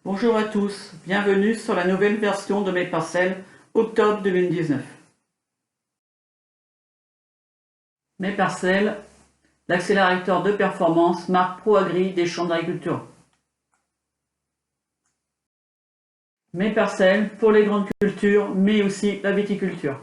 Bonjour à tous, bienvenue sur la nouvelle version de mes parcelles, octobre 2019. Mes parcelles, l'accélérateur de performance marque ProAgri des champs d'agriculture. Mes parcelles pour les grandes cultures, mais aussi la viticulture.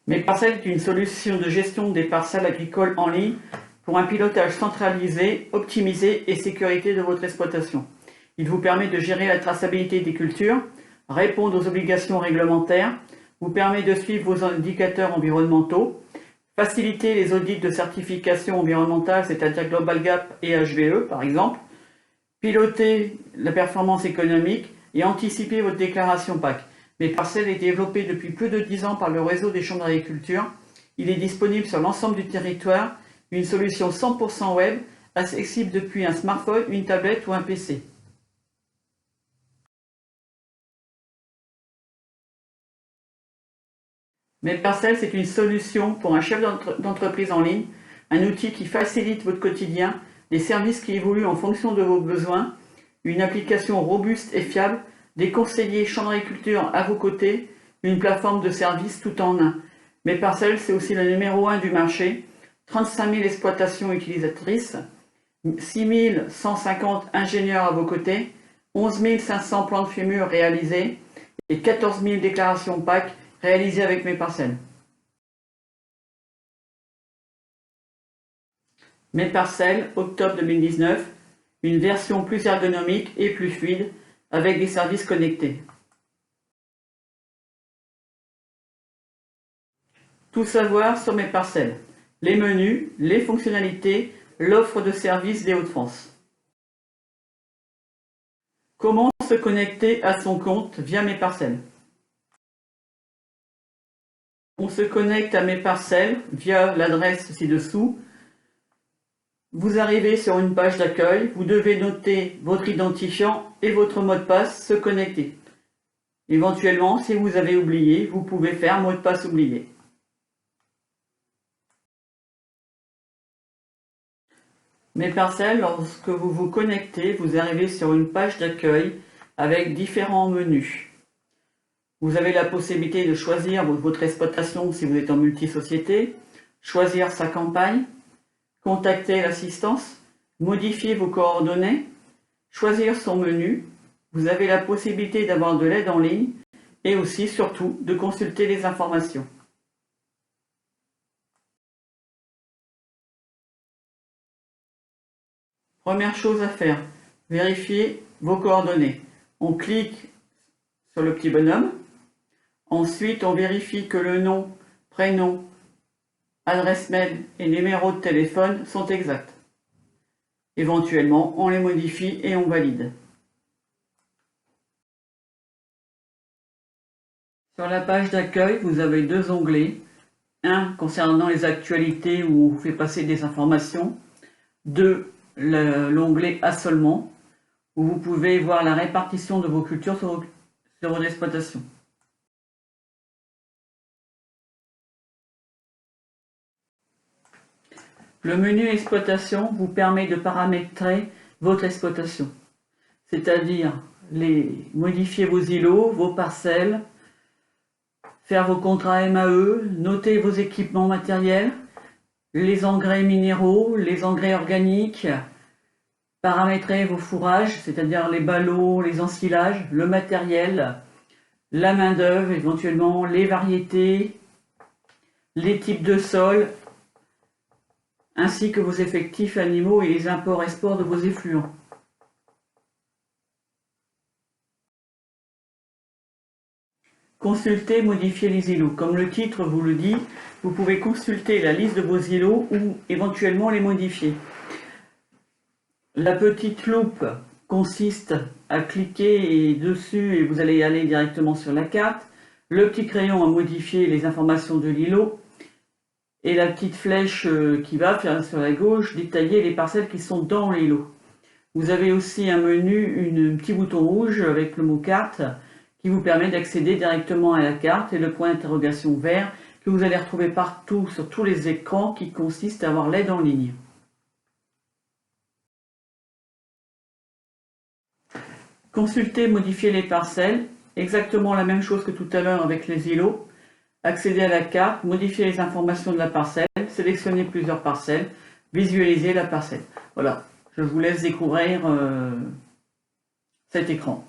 Mes parcelles est une solution de gestion des parcelles agricoles en ligne pour un pilotage centralisé, optimisé et sécurité de votre exploitation. Il vous permet de gérer la traçabilité des cultures, répondre aux obligations réglementaires, vous permet de suivre vos indicateurs environnementaux, faciliter les audits de certification environnementale, c'est-à-dire Global Gap et HVE par exemple, piloter la performance économique et anticiper votre déclaration PAC. Mes parcelles est développé depuis plus de 10 ans par le réseau des chambres d'agriculture. Il est disponible sur l'ensemble du territoire, une solution 100% web, accessible depuis un smartphone, une tablette ou un PC. Mes parcelles, c'est une solution pour un chef d'entreprise en ligne, un outil qui facilite votre quotidien, des services qui évoluent en fonction de vos besoins, une application robuste et fiable, des conseillers chambre d'agriculture à vos côtés, une plateforme de services tout en un. Mes parcelles, c'est aussi le numéro 1 du marché, 35 000 exploitations utilisatrices, 6 150 ingénieurs à vos côtés, 11 500 plans de fémur réalisés et 14 000 déclarations PAC réalisées avec mes parcelles. Mes parcelles, octobre 2019, une version plus ergonomique et plus fluide, avec des services connectés. Tout savoir sur mes parcelles, les menus, les fonctionnalités, l'offre de services des Hauts-de-France. Comment se connecter à son compte via mes parcelles? On se connecte à mes parcelles via l'adresse ci-dessous. Vous arrivez sur une page d'accueil, vous devez noter votre identifiant et votre mot de passe, se connecter. Éventuellement, si vous avez oublié, vous pouvez faire mot de passe oublié. Mes parcelles, lorsque vous vous connectez, vous arrivez sur une page d'accueil avec différents menus. Vous avez la possibilité de choisir votre exploitation si vous êtes en multisociété, choisir sa campagne, contacter l'assistance, modifier vos coordonnées, choisir son menu. Vous avez la possibilité d'avoir de l'aide en ligne et aussi, surtout, de consulter les informations. Première chose à faire, vérifier vos coordonnées. On clique sur le petit bonhomme. Ensuite, on vérifie que le nom, prénom, adresse mail et numéro de téléphone sont exacts. Éventuellement, on les modifie et on valide. Sur la page d'accueil, vous avez deux onglets. Un concernant les actualités où on vous fait passer des informations. Deux, l'onglet assolement où vous pouvez voir la répartition de vos cultures sur votre exploitation. Le menu exploitation vous permet de paramétrer votre exploitation, c'est-à-dire modifier vos îlots, vos parcelles, faire vos contrats MAE, noter vos équipements matériels, les engrais minéraux, les engrais organiques, paramétrer vos fourrages, c'est-à-dire les ballots, les ensilages, le matériel, la main-d'œuvre, éventuellement les variétés, les types de sol, ainsi que vos effectifs animaux et les imports-exports de vos effluents. Consulter, modifier les îlots. Comme le titre vous le dit, vous pouvez consulter la liste de vos îlots ou éventuellement les modifier. La petite loupe consiste à cliquer dessus et vous allez aller directement sur la carte. Le petit crayon à modifier les informations de l'îlot. Et la petite flèche qui va faire sur la gauche détailler les parcelles qui sont dans l'îlot. Vous avez aussi un menu, un petit bouton rouge avec le mot carte qui vous permet d'accéder directement à la carte et le point d'interrogation vert que vous allez retrouver partout sur tous les écrans qui consiste à avoir l'aide en ligne. Consulter, modifier les parcelles, exactement la même chose que tout à l'heure avec les îlots. Accéder à la carte, modifier les informations de la parcelle, sélectionner plusieurs parcelles, visualiser la parcelle. Voilà, je vous laisse découvrir cet écran.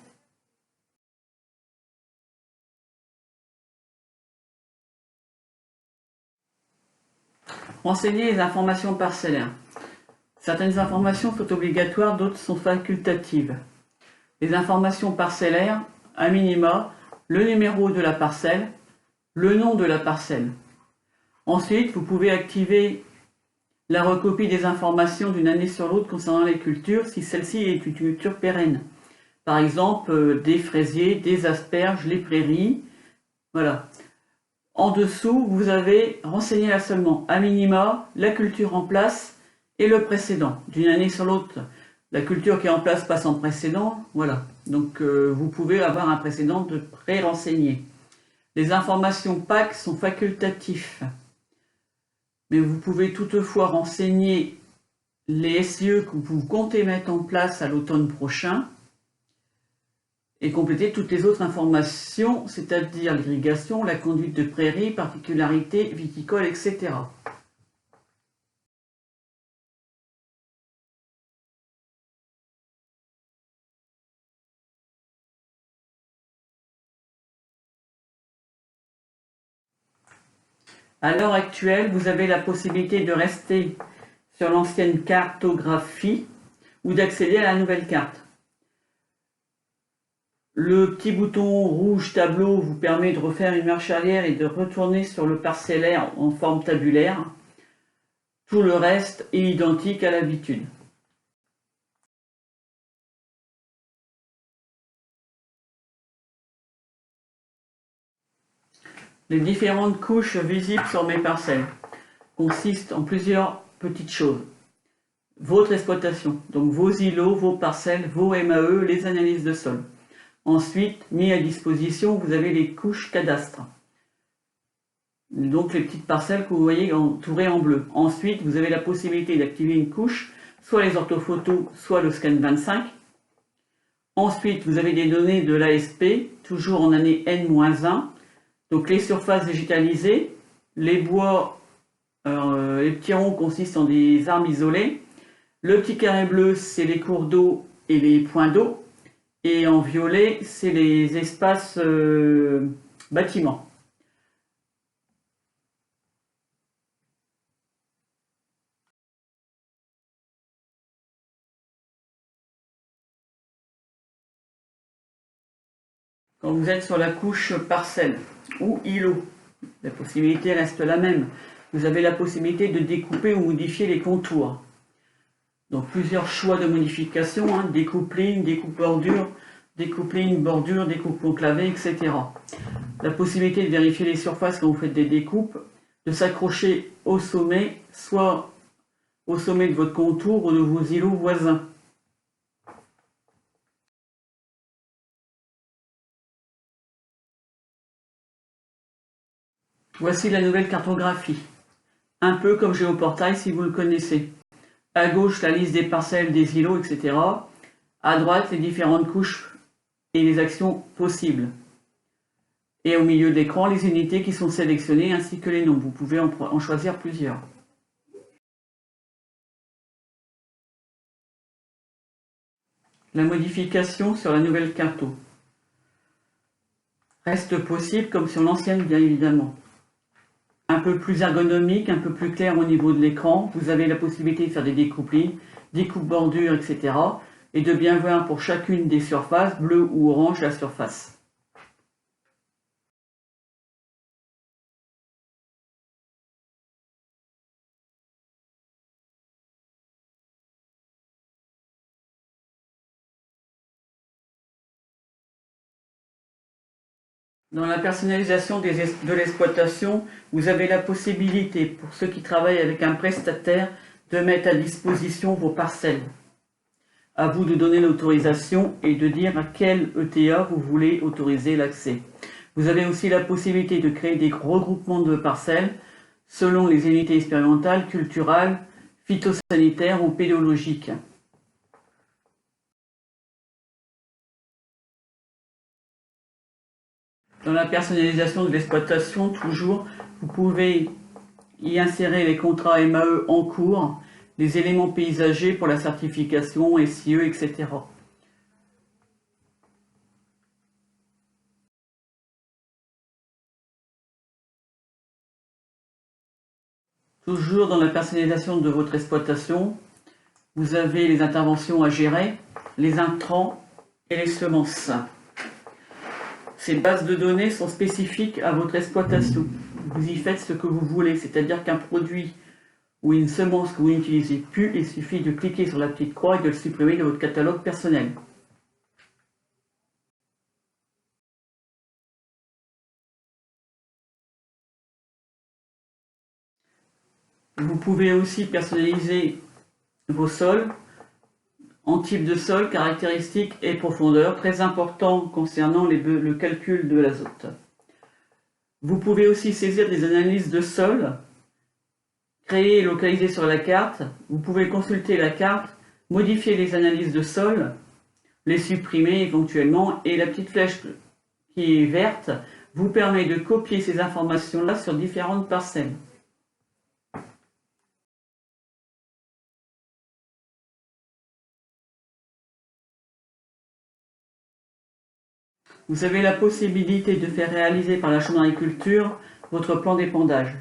Renseigner les informations parcellaires. Certaines informations sont obligatoires, d'autres sont facultatives. Les informations parcellaires, à minima, le numéro de la parcelle, le nom de la parcelle. Ensuite, vous pouvez activer la recopie des informations d'une année sur l'autre concernant les cultures si celle-ci est une culture pérenne. Par exemple, des fraisiers, des asperges, les prairies. Voilà. En dessous, vous avez renseigné là seulement, à minima, la culture en place et le précédent. D'une année sur l'autre, la culture qui est en place passe en précédent. Voilà. Donc, vous pouvez avoir un précédent de pré-renseigné. Les informations PAC sont facultatives. Mais vous pouvez toutefois renseigner les SIE que vous comptez mettre en place à l'automne prochain et compléter toutes les autres informations, c'est-à-dire l'irrigation, la conduite de prairies, particularités viticoles, etc. À l'heure actuelle, vous avez la possibilité de rester sur l'ancienne cartographie ou d'accéder à la nouvelle carte. Le petit bouton rouge tableau vous permet de refaire une marche arrière et de retourner sur le parcellaire en forme tabulaire. Tout le reste est identique à l'habitude. Les différentes couches visibles sur mes parcelles consistent en plusieurs petites choses. Votre exploitation, donc vos îlots, vos parcelles, vos MAE, les analyses de sol. Ensuite, mis à disposition, vous avez les couches cadastres. Donc les petites parcelles que vous voyez entourées en bleu. Ensuite, vous avez la possibilité d'activer une couche, soit les orthophotos, soit le scan 25. Ensuite, vous avez des données de l'ASP, toujours en année N-1. Donc les surfaces digitalisées, les bois, les petits ronds consistent en des armes isolées. Le petit carré bleu, c'est les cours d'eau et les points d'eau. Et en violet, c'est les espaces bâtiments. Quand vous êtes sur la couche parcelle ou îlot, la possibilité reste la même. Vous avez la possibilité de découper ou modifier les contours. Donc plusieurs choix de modification, hein, découpe ligne, découpe bordure, découpe ligne, bordure, découpe conclavée, etc. La possibilité de vérifier les surfaces quand vous faites des découpes, de s'accrocher au sommet, soit au sommet de votre contour ou de vos îlots voisins. Voici la nouvelle cartographie, un peu comme Géoportail si vous le connaissez. À gauche, la liste des parcelles, des îlots, etc. À droite, les différentes couches et les actions possibles. Et au milieu de l'écran, les unités qui sont sélectionnées ainsi que les noms. Vous pouvez en choisir plusieurs. La modification sur la nouvelle carto reste possible comme sur l'ancienne, bien évidemment. Un peu plus ergonomique, un peu plus clair au niveau de l'écran. Vous avez la possibilité de faire des découpes lignes, découpes bordures, etc. Et de bien voir pour chacune des surfaces, bleu ou orange, la surface. Dans la personnalisation de l'exploitation, vous avez la possibilité, pour ceux qui travaillent avec un prestataire, de mettre à disposition vos parcelles. À vous de donner l'autorisation et de dire à quel ETA vous voulez autoriser l'accès. Vous avez aussi la possibilité de créer des regroupements de parcelles selon les unités expérimentales, culturales, phytosanitaires ou pédologiques. Dans la personnalisation de l'exploitation, toujours, vous pouvez y insérer les contrats MAE en cours, les éléments paysagers pour la certification, SIE, etc. Toujours dans la personnalisation de votre exploitation, vous avez les interventions à gérer, les intrants et les semences. Ces bases de données sont spécifiques à votre exploitation. Vous y faites ce que vous voulez, c'est-à-dire qu'un produit ou une semence que vous n'utilisez plus, il suffit de cliquer sur la petite croix et de le supprimer de votre catalogue personnel. Vous pouvez aussi personnaliser vos sols en type de sol, caractéristiques et profondeur, très important concernant le calcul de l'azote. Vous pouvez aussi saisir des analyses de sol, créer et localiser sur la carte. Vous pouvez consulter la carte, modifier les analyses de sol, les supprimer éventuellement, et la petite flèche qui est verte vous permet de copier ces informations-là sur différentes parcelles. Vous avez la possibilité de faire réaliser par la Chambre d'agriculture votre plan d'épandage.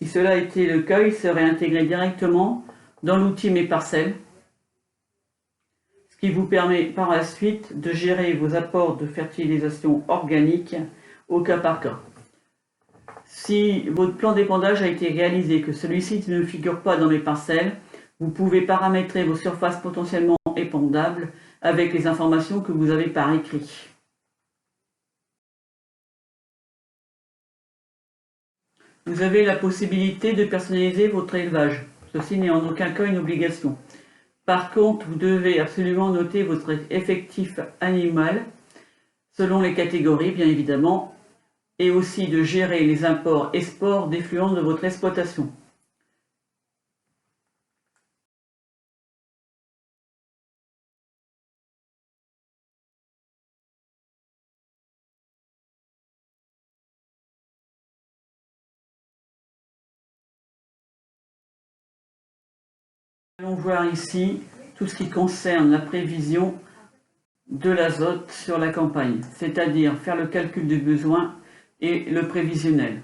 Si cela était le cas, il serait intégré directement dans l'outil Mes parcelles, ce qui vous permet par la suite de gérer vos apports de fertilisation organique au cas par cas. Si votre plan d'épandage a été réalisé, que celui-ci ne figure pas dans Mes parcelles, vous pouvez paramétrer vos surfaces potentiellement épandables avec les informations que vous avez par écrit. Vous avez la possibilité de personnaliser votre élevage. Ceci n'est en aucun cas une obligation. Par contre, vous devez absolument noter votre effectif animal, selon les catégories bien évidemment, et aussi de gérer les imports-exports d'effluents de votre exploitation. Nous allons voir ici tout ce qui concerne la prévision de l'azote sur la campagne, c'est-à-dire faire le calcul du besoin et le prévisionnel.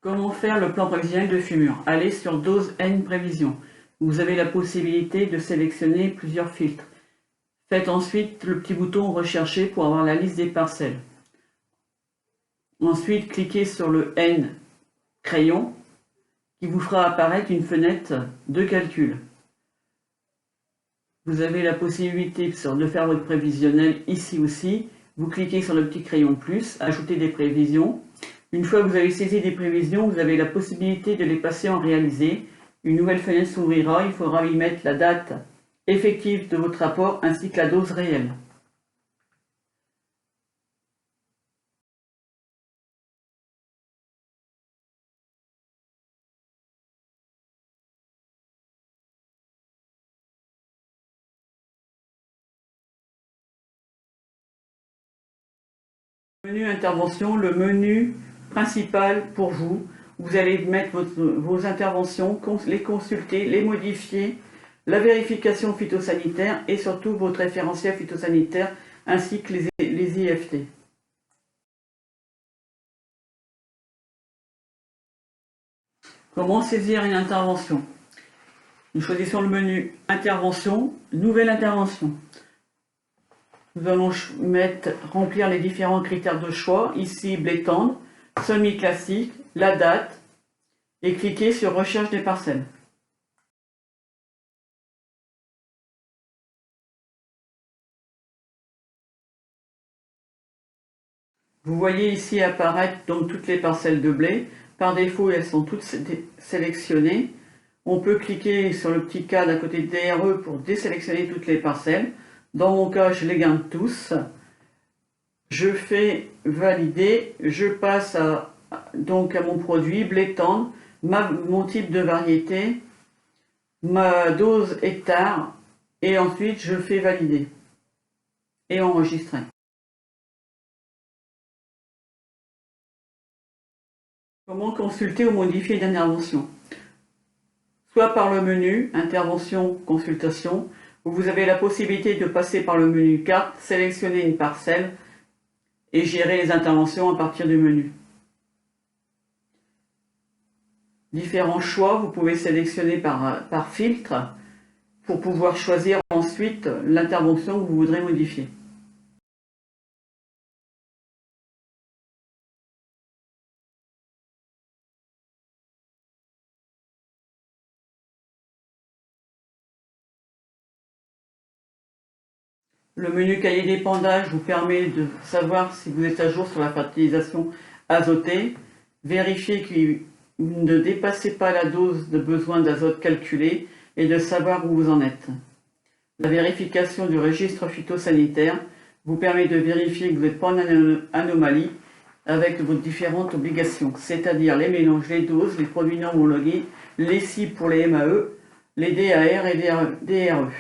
Comment faire le plan prévisionnel de fumure? Allez sur dose N prévision. Vous avez la possibilité de sélectionner plusieurs filtres. Faites ensuite le petit bouton rechercher pour avoir la liste des parcelles. Ensuite, cliquez sur le N crayon qui vous fera apparaître une fenêtre de calcul. Vous avez la possibilité de faire votre prévisionnel ici aussi. Vous cliquez sur le petit crayon plus, ajouter des prévisions. Une fois que vous avez saisi des prévisions, vous avez la possibilité de les passer en réalisé. Une nouvelle fenêtre s'ouvrira, il faudra y mettre la date effective de votre rapport ainsi que la dose réelle. Menu intervention, le menu principal pour vous. Vous allez mettre vos interventions, les consulter, les modifier, la vérification phytosanitaire et surtout votre référentiel phytosanitaire ainsi que les IFT. Comment saisir une intervention? Nous choisissons le menu Intervention, Nouvelle intervention. Nous allons remplir les différents critères de choix, ici blé tendre, semis classique, la date, et cliquer sur Recherche des parcelles. Vous voyez ici apparaître donc toutes les parcelles de blé. Par défaut, elles sont toutes sélectionnées. On peut cliquer sur le petit cadre à côté de DRE pour désélectionner toutes les parcelles. Dans mon cas, je les garde tous. Je fais valider, je passe donc à mon produit, blé tendre, mon type de variété, ma dose hectare, et ensuite je fais valider et enregistrer. Comment consulter ou modifier une intervention? Soit par le menu Intervention, Consultation, où vous avez la possibilité de passer par le menu Carte, sélectionner une parcelle et gérer les interventions à partir du menu. Différents choix, vous pouvez sélectionner par filtre pour pouvoir choisir ensuite l'intervention que vous voudrez modifier. Le menu cahier d'épandage vous permet de savoir si vous êtes à jour sur la fertilisation azotée, vérifier que vous ne dépassez pas la dose de besoin d'azote calculée et de savoir où vous en êtes. La vérification du registre phytosanitaire vous permet de vérifier que vous n'êtes pas en anomalie avec vos différentes obligations, c'est-à-dire les mélanges, les doses, les produits non homologués, les cibles pour les MAE, les DAR et DRE.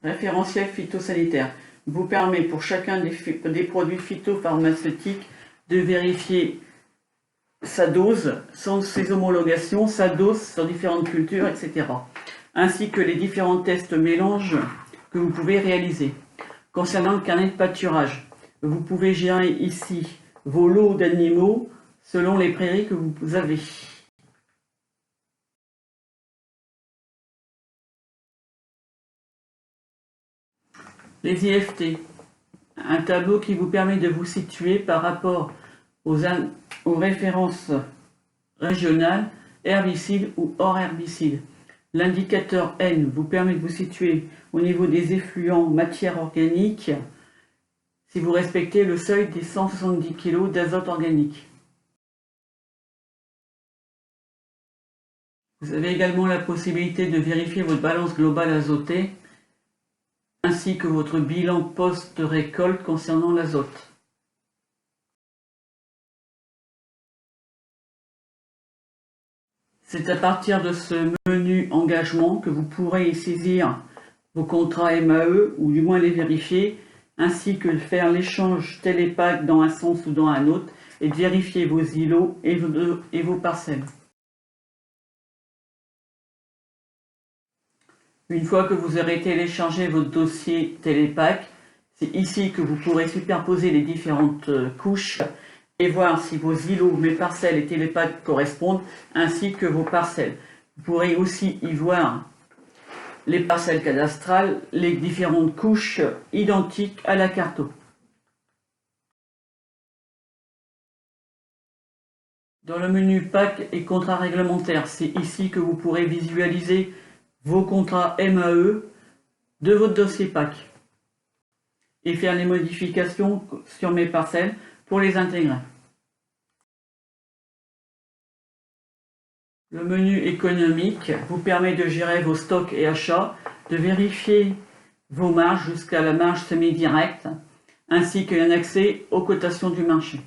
Référentiel phytosanitaire vous permet pour chacun des produits phytopharmaceutiques de vérifier sa dose, ses homologations, sa dose sur différentes cultures, etc. Ainsi que les différents tests mélanges que vous pouvez réaliser. Concernant le carnet de pâturage, vous pouvez gérer ici vos lots d'animaux selon les prairies que vous avez. Les IFT, un tableau qui vous permet de vous situer par rapport aux références régionales, herbicides ou hors herbicides. L'indicateur N vous permet de vous situer au niveau des effluents matière organique si vous respectez le seuil des 170 kg d'azote organique. Vous avez également la possibilité de vérifier votre balance globale azotée ainsi que votre bilan post-récolte concernant l'azote. C'est à partir de ce menu engagement que vous pourrez saisir vos contrats MAE ou du moins les vérifier, ainsi que faire l'échange télépack dans un sens ou dans un autre et de vérifier vos îlots et vos parcelles. Une fois que vous aurez téléchargé votre dossier télépack, c'est ici que vous pourrez superposer les différentes couches et voir si vos îlots, mes parcelles et télépack correspondent, ainsi que vos parcelles. Vous pourrez aussi y voir les parcelles cadastrales, les différentes couches identiques à la carto. Dans le menu PAC et contrats réglementaires, c'est ici que vous pourrez visualiser vos contrats MAE de votre dossier PAC et faire les modifications sur mes parcelles pour les intégrer. Le menu économique vous permet de gérer vos stocks et achats, de vérifier vos marges jusqu'à la marge semi-directe, ainsi qu'un accès aux cotations du marché.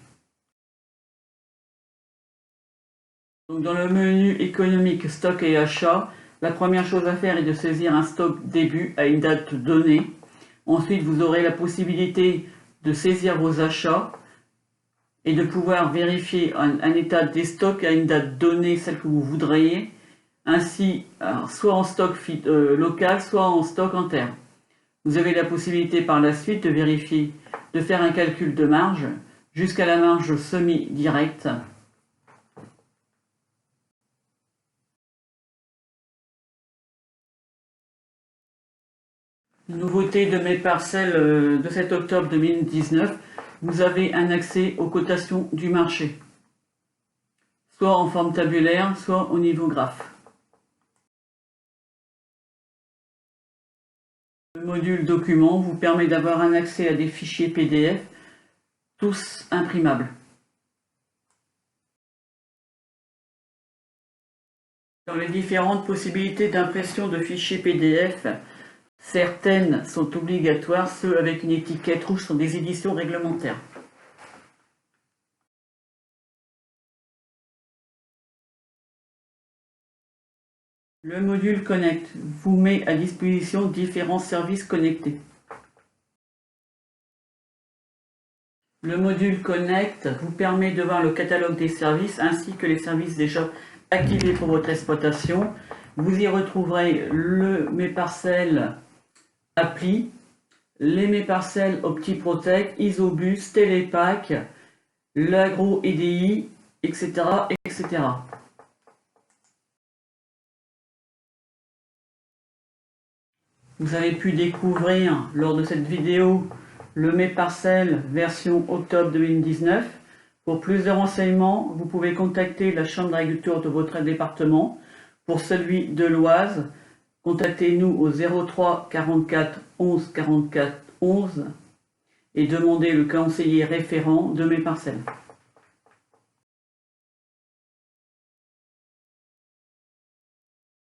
Donc dans le menu économique stock et achats, la première chose à faire est de saisir un stock début à une date donnée. Ensuite, vous aurez la possibilité de saisir vos achats et de pouvoir vérifier un état des stocks à une date donnée, celle que vous voudriez, ainsi soit en stock local, soit en stock interne. Vous avez la possibilité par la suite de vérifier, de faire un calcul de marge jusqu'à la marge semi-directe. Nouveauté de mes parcelles de cet octobre 2019, vous avez un accès aux cotations du marché, soit en forme tabulaire, soit au niveau graphe. Le module document vous permet d'avoir un accès à des fichiers PDF, tous imprimables. Dans les différentes possibilités d'impression de fichiers PDF, certaines sont obligatoires, ceux avec une étiquette rouge sont des éditions réglementaires. Le module Connect vous met à disposition différents services connectés. Le module Connect vous permet de voir le catalogue des services ainsi que les services déjà activés pour votre exploitation. Vous y retrouverez le Mes Parcelles Appli, les Mes Parcelles OptiProtect, Isobus, Télépack, l'Agro EDI, etc., etc. Vous avez pu découvrir lors de cette vidéo le Mes Parcelles version octobre 2019. Pour plus de renseignements, vous pouvez contacter la chambre d'agriculture de votre département. Pour celui de l'Oise, contactez-nous au 03 44 11 44 11 et demandez le conseiller référent de Mes Parcelles.